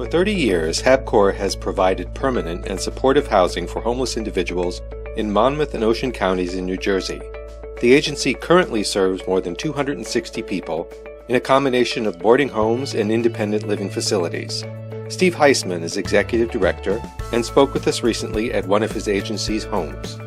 For 30 years, HABCOR has provided permanent and supportive housing for homeless individuals in Monmouth and Ocean counties in New Jersey. The agency currently serves more than 260 people in a combination of boarding homes and independent living facilities. Steve Heisman is executive director and spoke with us recently at one of his agency's homes.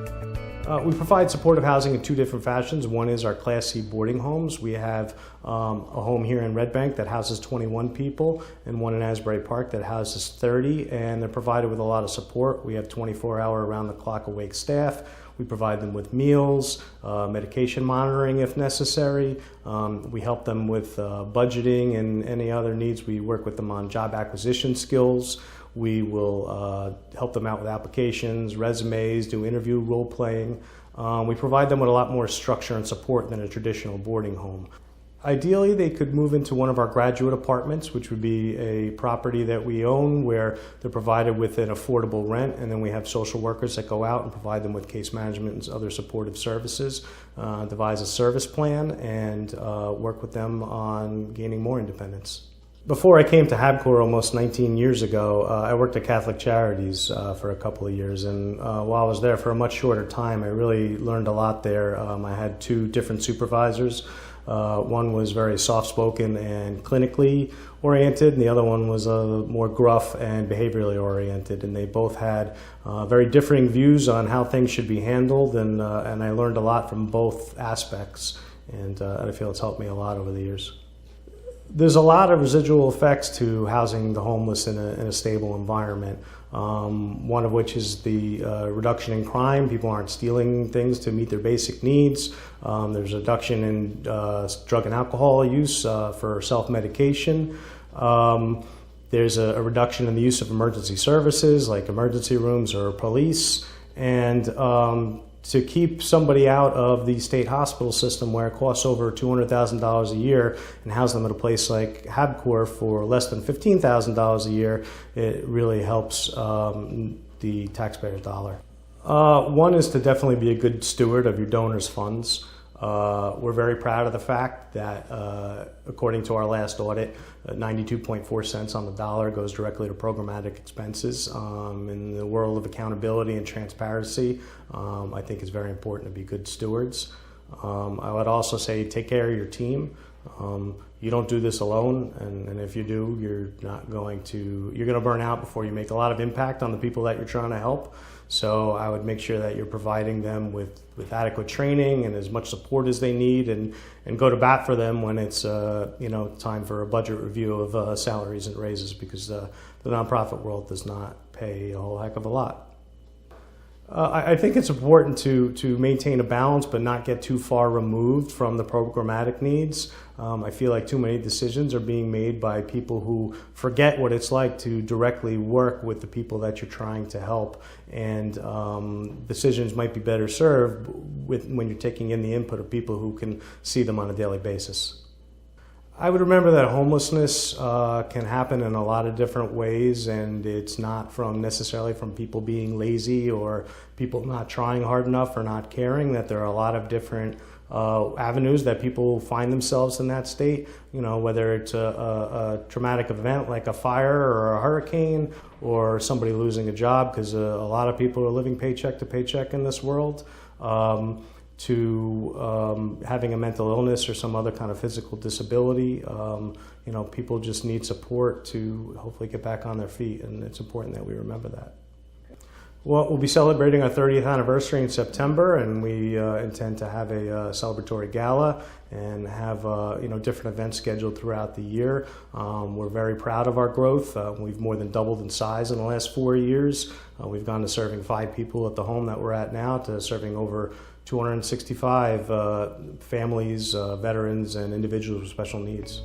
We provide supportive housing in two different fashions. One is our Class C boarding homes. We have a home here in Red Bank that houses 21 people and one in Asbury Park that houses 30, and they're provided with a lot of support. We have 24-hour around-the-clock awake staff. We provide them with meals, medication monitoring if necessary. We help them with budgeting and any other needs. We work with them on job acquisition skills. We will help them out with applications, resumes, do interview role playing. We provide them with a lot more structure and support than a traditional boarding home. Ideally, they could move into one of our graduate apartments, which would be a property that we own where they're provided with an affordable rent, and then we have social workers that go out and provide them with case management and other supportive services, devise a service plan, and work with them on gaining more independence. Before I came to HABCOR almost 19 years ago, I worked at Catholic Charities for a couple of years, and while I was there for a much shorter time, I really learned a lot there. I had two different supervisors. One was very soft-spoken and clinically oriented, and the other one was more gruff and behaviorally oriented, and they both had very differing views on how things should be handled, and I learned a lot from both aspects, and I feel it's helped me a lot over the years. There's a lot of residual effects to housing the homeless in a stable environment. One of which is the reduction in crime. People aren't stealing things to meet their basic needs. There's a reduction in drug and alcohol use for self-medication. There's a reduction in the use of emergency services like emergency rooms or police. And to keep somebody out of the state hospital system where it costs over $200,000 a year and house them at a place like HABCOR for less than $15,000 a year, it really helps the taxpayer's dollar. One is to definitely be a good steward of your donors' funds. We're very proud of the fact that, according to our last audit, 92.4 cents on the dollar goes directly to programmatic expenses. In the world of accountability and transparency, I think it's very important to be good stewards. I would also say take care of your team. You don't do this alone, and if you do, you're going to burn out before you make a lot of impact on the people that you're trying to help. So I would make sure that you're providing them with adequate training and as much support as they need, and go to bat for them when it's time for a budget review of salaries and raises, because the nonprofit world does not pay a whole heck of a lot. I think it's important to maintain a balance but not get too far removed from the programmatic needs. I feel like too many decisions are being made by people who forget what it's like to directly work with the people that you're trying to help, and decisions might be better served when you're taking in the input of people who can see them on a daily basis. I would remember that homelessness can happen in a lot of different ways, and it's not necessarily from people being lazy or people not trying hard enough or not caring. That there are a lot of different avenues that people find themselves in that state, whether it's a traumatic event like a fire or a hurricane, or somebody losing a job, because a lot of people are living paycheck to paycheck in this world, to having a mental illness or some other kind of physical disability. People just need support to hopefully get back on their feet, and it's important that we remember that. Well, we'll be celebrating our 30th anniversary in September, and we intend to have a celebratory gala and have different events scheduled throughout the year. We're very proud of our growth. We've more than doubled in size in the last 4 years. We've gone to serving 5 people at the home that we're at now to serving over 265 families, veterans, and individuals with special needs.